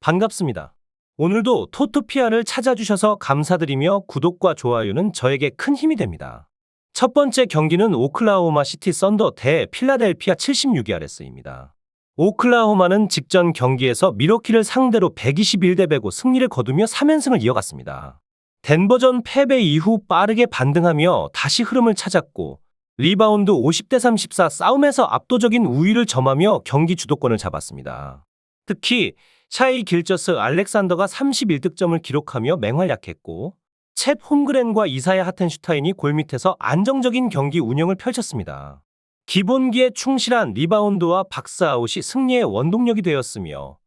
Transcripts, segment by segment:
반갑습니다. 오늘도 토토피아를 찾아주셔서 감사드리며 구독과 좋아요는 저에게 큰 힘이 됩니다. 첫 번째 경기는 오클라호마 시티 썬더 대 필라델피아 76야레스입니다. 오클라호마는 직전 경기에서 미러키를 상대로 121대 105 승리를 거두며 3연승을 이어갔습니다. 덴버전 패배 이후 빠르게 반등하며 다시 흐름을 찾았고 리바운드 50대 34 싸움에서 압도적인 우위를 점하며 경기 주도권을 잡았습니다. 특히 샤이 길저스 알렉산더가 31득점을 기록하며 맹활약했고 챗 홈그렌과 이사야 하텐슈타인이 골밑에서 안정적인 경기 운영을 펼쳤습니다. 기본기에 충실한 리바운드와 박스아웃이 승리의 원동력이 되었으며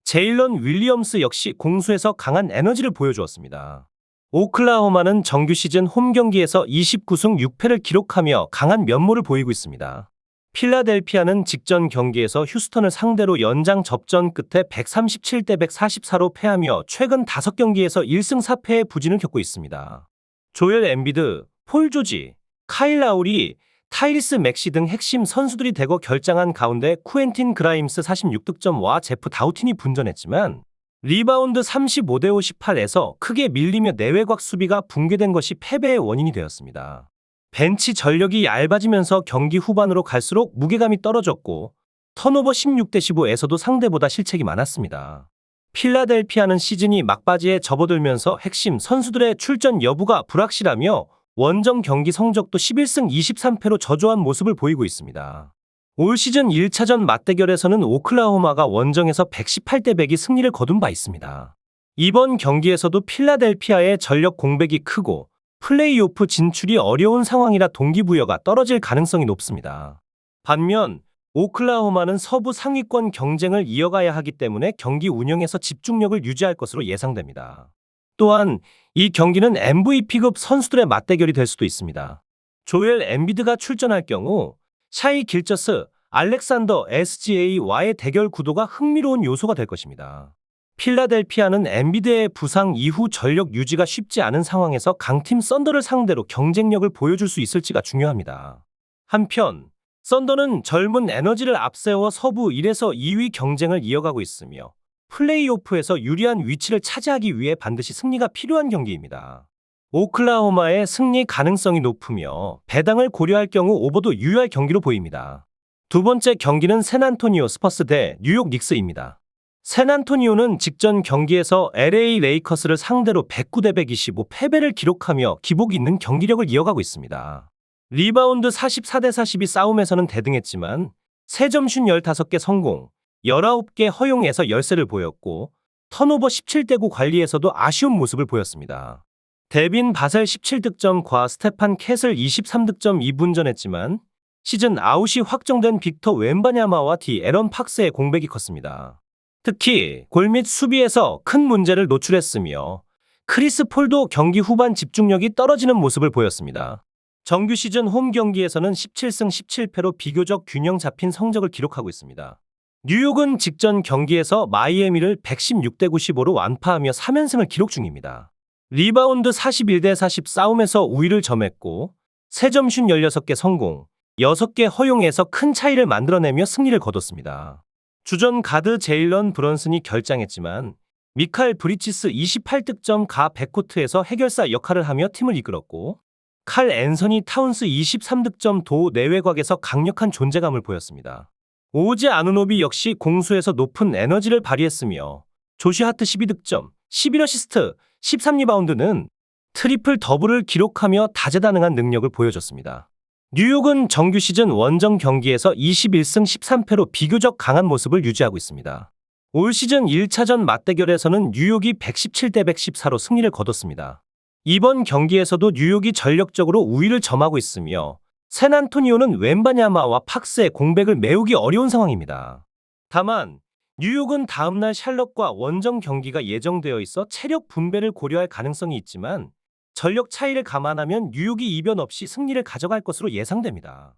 제일런 윌리엄스 역시 공수에서 강한 에너지를 보여주었습니다. 오클라호마는 정규 시즌 홈 경기에서 29승 6패를 기록하며 강한 면모를 보이고 있습니다. 필라델피아는 직전 경기에서 휴스턴을 상대로 연장 접전 끝에 137대 144로 패하며 최근 5경기에서 1승 4패의 부진을 겪고 있습니다. 조엘 엠비드, 폴 조지, 카일 라우리, 타이리스 맥시 등 핵심 선수들이 대거 결장한 가운데 쿠엔틴 그라임스 46득점과 제프 다우틴이 분전했지만 리바운드 35대 58에서 크게 밀리며 내외곽 수비가 붕괴된 것이 패배의 원인이 되었습니다. 벤치 전력이 얇아지면서 경기 후반으로 갈수록 무게감이 떨어졌고 턴오버 16대 15에서도 상대보다 실책이 많았습니다. 필라델피아는 시즌이 막바지에 접어들면서 핵심 선수들의 출전 여부가 불확실하며 원정 경기 성적도 11승 23패로 저조한 모습을 보이고 있습니다. 올 시즌 1차전 맞대결에서는 오클라호마가 원정에서 118대 102 승리를 거둔 바 있습니다. 이번 경기에서도 필라델피아의 전력 공백이 크고 플레이오프 진출이 어려운 상황이라 동기부여가 떨어질 가능성이 높습니다. 반면 오클라호마는 서부 상위권 경쟁을 이어가야 하기 때문에 경기 운영에서 집중력을 유지할 것으로 예상됩니다. 또한 이 경기는 MVP급 선수들의 맞대결이 될 수도 있습니다. 조엘 엠비드가 출전할 경우 샤이 길저스, 알렉산더 SGA와의 대결 구도가 흥미로운 요소가 될 것입니다. 필라델피아는 엠비드의 부상 이후 전력 유지가 쉽지 않은 상황에서 강팀 썬더를 상대로 경쟁력을 보여줄 수 있을지가 중요합니다. 한편 썬더는 젊은 에너지를 앞세워 서부 1에서 2위 경쟁을 이어가고 있으며 플레이오프에서 유리한 위치를 차지하기 위해 반드시 승리가 필요한 경기입니다. 오클라호마의 승리 가능성이 높으며 배당을 고려할 경우 오버도 유효할 경기로 보입니다. 두 번째 경기는 샌안토니오 스퍼스 대 뉴욕 닉스입니다. 샌안토니오는 직전 경기에서 LA 레이커스를 상대로 109대 125 패배를 기록하며 기복 있는 경기력을 이어가고 있습니다. 리바운드 44대 42 싸움에서는 대등했지만 3점슛 15개 성공, 19개 허용에서 열세를 보였고 턴오버 17대 9 관리에서도 아쉬운 모습을 보였습니다. 데빈 바셀 17득점과 스테판 캐슬 23득점 2분전했지만 시즌 아웃이 확정된 빅터 웬바냐마와 디 에런 팍스의 공백이 컸습니다. 특히 골밑 수비에서 큰 문제를 노출했으며 크리스 폴도 경기 후반 집중력이 떨어지는 모습을 보였습니다. 정규 시즌 홈 경기에서는 17승 17패로 비교적 균형 잡힌 성적을 기록하고 있습니다. 뉴욕은 직전 경기에서 마이애미를 116대 95로 완파하며 3연승을 기록 중입니다. 리바운드 41대 40 싸움에서 우위를 점했고 3점슛 16개 성공, 6개 허용에서 큰 차이를 만들어내며 승리를 거뒀습니다. 주전 가드 제일런 브런슨이 결장했지만 미칼 브리치스 28득점 가 백코트에서 해결사 역할을 하며 팀을 이끌었고 칼 앤서니 타운스 23득점 도 내외곽에서 강력한 존재감을 보였습니다. 오지 아누노비 역시 공수에서 높은 에너지를 발휘했으며 조시 하트 12득점, 11어시스트, 13리바운드는 트리플 더블을 기록하며 다재다능한 능력을 보여줬습니다. 뉴욕은 정규 시즌 원정 경기에서 21승 13패로 비교적 강한 모습을 유지하고 있습니다. 올 시즌 1차전 맞대결에서는 뉴욕이 117대 114로 승리를 거뒀습니다. 이번 경기에서도 뉴욕이 전력적으로 우위를 점하고 있으며 샌안토니오는 웬바냐마와 팍스의 공백을 메우기 어려운 상황입니다. 다만 뉴욕은 다음날 샬럿과 원정 경기가 예정되어 있어 체력 분배를 고려할 가능성이 있지만 전력 차이를 감안하면 뉴욕이 이변 없이 승리를 가져갈 것으로 예상됩니다.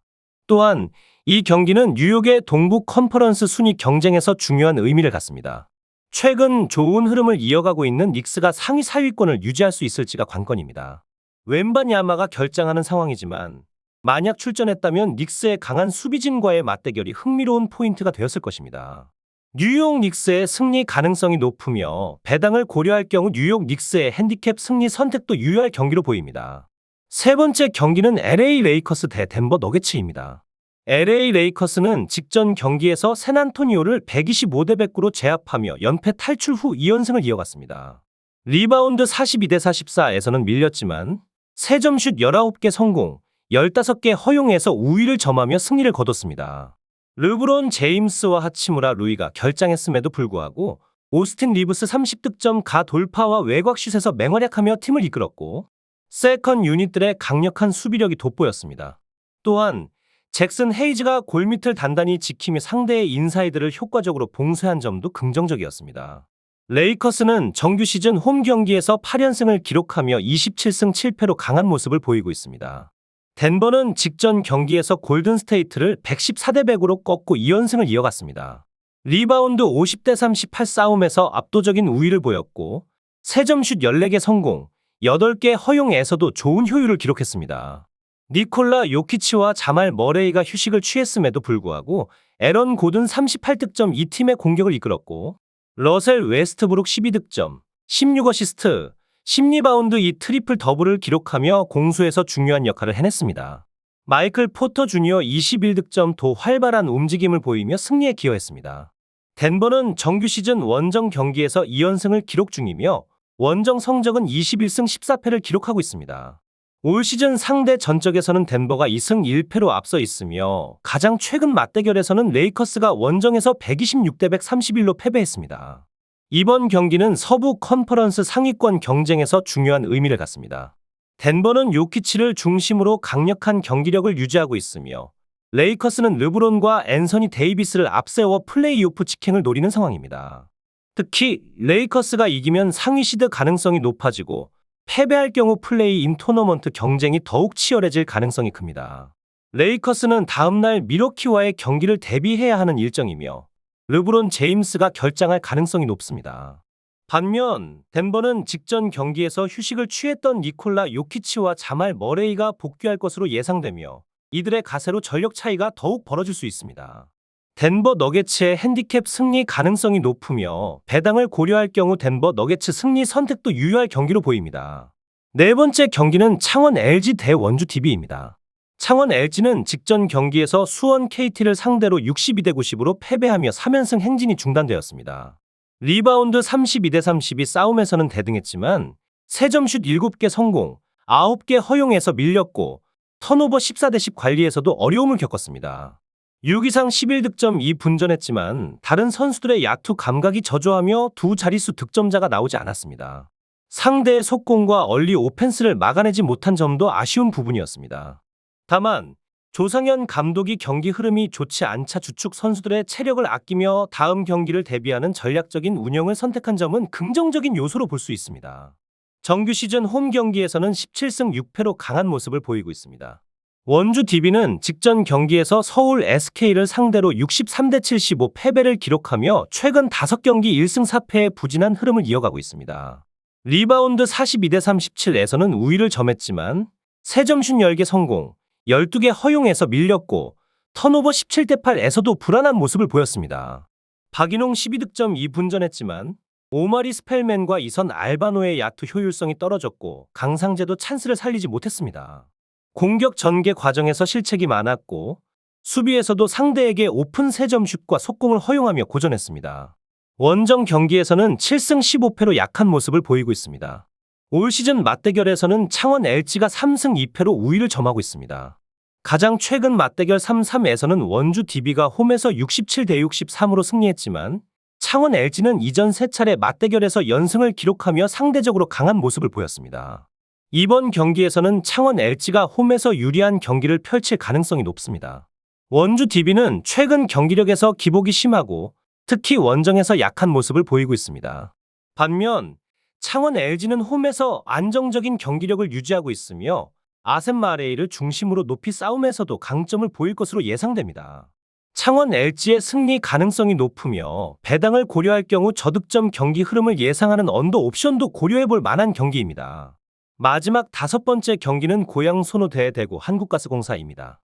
또한 이 경기는 뉴욕의 동부 컨퍼런스 순위 경쟁에서 중요한 의미를 갖습니다. 최근 좋은 흐름을 이어가고 있는 닉스가 상위 4위권을 유지할 수 있을지가 관건입니다. 웬바냐마가 결장하는 상황이지만 만약 출전했다면 닉스의 강한 수비진과의 맞대결이 흥미로운 포인트가 되었을 것입니다. 뉴욕 닉스의 승리 가능성이 높으며 배당을 고려할 경우 뉴욕 닉스의 핸디캡 승리 선택도 유효할 경기로 보입니다. 세 번째 경기는 LA 레이커스 대 덴버 너게츠입니다. LA 레이커스는 직전 경기에서 샌안토니오를 125대 109로 제압하며 연패 탈출 후 2연승을 이어갔습니다. 리바운드 42대 44에서는 밀렸지만 3점슛 19개 성공, 15개 허용해서 우위를 점하며 승리를 거뒀습니다. 르브론 제임스와 하치무라 루이가 결장했음에도 불구하고 오스틴 리브스 30득점 가 돌파와 외곽슛에서 맹활약하며 팀을 이끌었고 세컨 유닛들의 강력한 수비력이 돋보였습니다. 또한 잭슨 헤이즈가 골밑을 단단히 지키며 상대의 인사이드를 효과적으로 봉쇄한 점도 긍정적이었습니다. 레이커스는 정규 시즌 홈 경기에서 8연승을 기록하며 27승 7패로 강한 모습을 보이고 있습니다. 덴버는 직전 경기에서 골든스테이트를 114대 100으로 꺾고 2연승을 이어갔습니다. 리바운드 50대 38 싸움에서 압도적인 우위를 보였고 3점슛 14개 성공, 8개 허용에서도 좋은 효율을 기록했습니다. 니콜라 요키치와 자말 머레이가 휴식을 취했음에도 불구하고 에런 고든 38득점 이 팀의 공격을 이끌었고 러셀 웨스트브룩 12득점, 16어시스트, 10리바운드 이 트리플 더블을 기록하며 공수에서 중요한 역할을 해냈습니다. 마이클 포터 주니어 21득점 도 활발한 움직임을 보이며 승리에 기여했습니다. 덴버는 정규 시즌 원정 경기에서 2연승을 기록 중이며 원정 성적은 21승 14패를 기록하고 있습니다. 올 시즌 상대 전적에서는 덴버가 2승 1패로 앞서 있으며 가장 최근 맞대결에서는 레이커스가 원정에서 126대 131로 패배했습니다. 이번 경기는 서부 컨퍼런스 상위권 경쟁에서 중요한 의미를 갖습니다. 덴버는 요키치를 중심으로 강력한 경기력을 유지하고 있으며 레이커스는 르브론과 앤서니 데이비스를 앞세워 플레이오프 직행을 노리는 상황입니다. 특히 레이커스가 이기면 상위 시드 가능성이 높아지고 패배할 경우 플레이인 토너먼트 경쟁이 더욱 치열해질 가능성이 큽니다. 레이커스는 다음날 밀워키와의 경기를 대비해야 하는 일정이며 르브론 제임스가 결장할 가능성이 높습니다. 반면 덴버는 직전 경기에서 휴식을 취했던 니콜라 요키치와 자말 머레이가 복귀할 것으로 예상되며 이들의 가세로 전력 차이가 더욱 벌어질 수 있습니다. 덴버 너게츠의 핸디캡 승리 가능성이 높으며 배당을 고려할 경우 덴버 너게츠 승리 선택도 유효할 경기로 보입니다. 네 번째 경기는 창원 LG 대 원주 DB입니다. 창원 LG는 직전 경기에서 수원 KT를 상대로 62대 90으로 패배하며 3연승 행진이 중단되었습니다. 리바운드 32대 32 싸움에서는 대등했지만 3점슛 7개 성공, 9개 허용해서 밀렸고 턴오버 14대 10 관리에서도 어려움을 겪었습니다. 6이상 11득점 2분전했지만 다른 선수들의 야투 감각이 저조하며 두 자릿수 득점자가 나오지 않았습니다. 상대의 속공과 얼리 오펜스를 막아내지 못한 점도 아쉬운 부분이었습니다. 다만 조상현 감독이 경기 흐름이 좋지 않자 주축 선수들의 체력을 아끼며 다음 경기를 대비하는 전략적인 운영을 선택한 점은 긍정적인 요소로 볼 수 있습니다. 정규 시즌 홈 경기에서는 17승 6패로 강한 모습을 보이고 있습니다. 원주 DB는 직전 경기에서 서울 SK를 상대로 63대 75 패배를 기록하며 최근 5경기 1승 4패의 부진한 흐름을 이어가고 있습니다. 리바운드 42대 37에서는 우위를 점했지만 3점슛 10개 성공, 12개 허용해서 밀렸고 턴오버 17대 8에서도 불안한 모습을 보였습니다. 박인홍 12득점 2분전했지만 오마리 스펠맨과 이선 알바노의 야투 효율성이 떨어졌고 강상재도 찬스를 살리지 못했습니다. 공격 전개 과정에서 실책이 많았고 수비에서도 상대에게 오픈 3점슛과 속공을 허용하며 고전했습니다. 원정 경기에서는 7승 15패로 약한 모습을 보이고 있습니다. 올 시즌 맞대결에서는 창원 LG가 3승 2패로 우위를 점하고 있습니다. 가장 최근 맞대결 3-3에서는 원주 DB가 홈에서 67대 63으로 승리했지만 창원 LG는 이전 3차례 맞대결에서 연승을 기록하며 상대적으로 강한 모습을 보였습니다. 이번 경기에서는 창원 LG가 홈에서 유리한 경기를 펼칠 가능성이 높습니다. 원주 DB는 최근 경기력에서 기복이 심하고 특히 원정에서 약한 모습을 보이고 있습니다. 반면 창원 LG는 홈에서 안정적인 경기력을 유지하고 있으며 아셈 마레이를 중심으로 높이 싸움에서도 강점을 보일 것으로 예상됩니다. 창원 LG의 승리 가능성이 높으며 배당을 고려할 경우 저득점 경기 흐름을 예상하는 언더 옵션도 고려해볼 만한 경기입니다. 마지막 5번째 경기는 고양 선호 대 대구 한국가스공사입니다.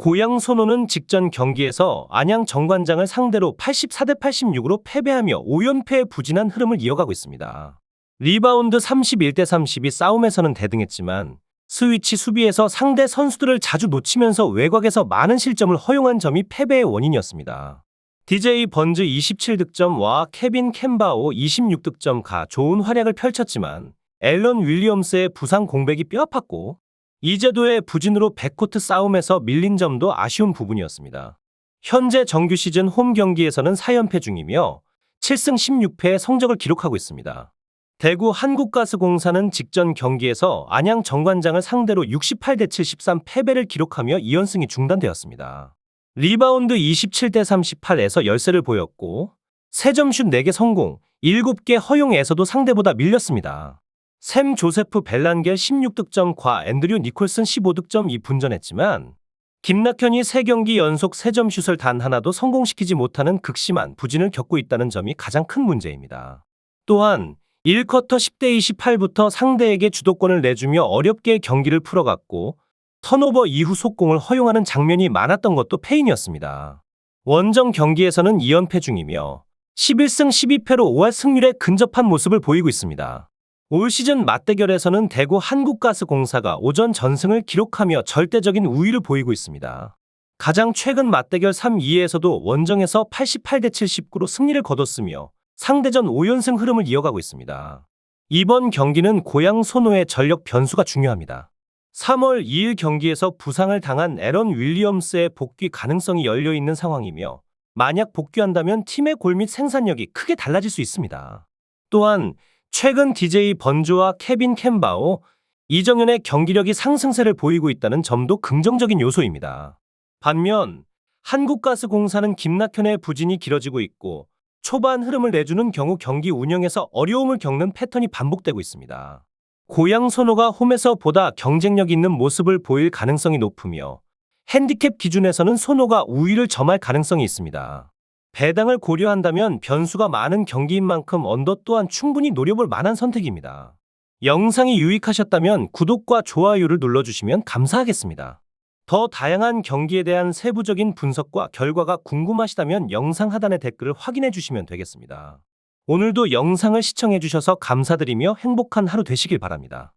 고양 손호는 직전 경기에서 안양 정관장을 상대로 84대 86으로 패배하며 5연패의 부진한 흐름을 이어가고 있습니다. 리바운드 31대 32 싸움에서는 대등했지만 스위치 수비에서 상대 선수들을 자주 놓치면서 외곽에서 많은 실점을 허용한 점이 패배의 원인이었습니다. DJ 번즈 27득점과 케빈 캔바오 26득점가 좋은 활약을 펼쳤지만 앨런 윌리엄스의 부상 공백이 뼈아팠고 이재도의 부진으로 백코트 싸움에서 밀린 점도 아쉬운 부분이었습니다. 현재 정규 시즌 홈 경기에서는 4연패 중이며 7승 16패의 성적을 기록하고 있습니다. 대구 한국가스공사는 직전 경기에서 안양 정관장을 상대로 68대 73 패배를 기록하며 2연승이 중단되었습니다. 리바운드 27대 38에서 열세를 보였고 3점슛 4개 성공, 7개 허용에서도 상대보다 밀렸습니다. 샘 조세프 벨란겔 16득점과 앤드류 니콜슨 15득점이 분전했지만 김낙현이 3경기 연속 3점슛을 단 하나도 성공시키지 못하는 극심한 부진을 겪고 있다는 점이 가장 큰 문제입니다. 또한 1쿼터 10대 28부터 상대에게 주도권을 내주며 어렵게 경기를 풀어갔고 턴오버 이후 속공을 허용하는 장면이 많았던 것도 패인이었습니다. 원정 경기에서는 2연패 중이며 11승 12패로 5할 승률에 근접한 모습을 보이고 있습니다. 올 시즌 맞대결에서는 대구 한국가스공사가 오전 전승을 기록하며 절대적인 우위를 보이고 있습니다. 가장 최근 맞대결 3-2에서도 원정에서 88대 79로 승리를 거뒀으며 상대전 5연승 흐름을 이어가고 있습니다. 이번 경기는 고양 손호의 전력 변수가 중요합니다. 3월 2일 경기에서 부상을 당한 앨런 윌리엄스의 복귀 가능성이 열려있는 상황이며 만약 복귀한다면 팀의 골 및 생산력이 크게 달라질 수 있습니다. 또한 최근 DJ 번조와 케빈 캔바오, 이정현의 경기력이 상승세를 보이고 있다는 점도 긍정적인 요소입니다. 반면 한국가스공사는 김낙현의 부진이 길어지고 있고 초반 흐름을 내주는 경우 경기 운영에서 어려움을 겪는 패턴이 반복되고 있습니다. 고양 손호가 홈에서 보다 경쟁력 있는 모습을 보일 가능성이 높으며 핸디캡 기준에서는 손호가 우위를 점할 가능성이 있습니다. 배당을 고려한다면 변수가 많은 경기인 만큼 언더 또한 충분히 노려볼 만한 선택입니다. 영상이 유익하셨다면 구독과 좋아요를 눌러주시면 감사하겠습니다. 더 다양한 경기에 대한 세부적인 분석과 결과가 궁금하시다면 영상 하단의 댓글을 확인해 주시면 되겠습니다. 오늘도 영상을 시청해 주셔서 감사드리며 행복한 하루 되시길 바랍니다.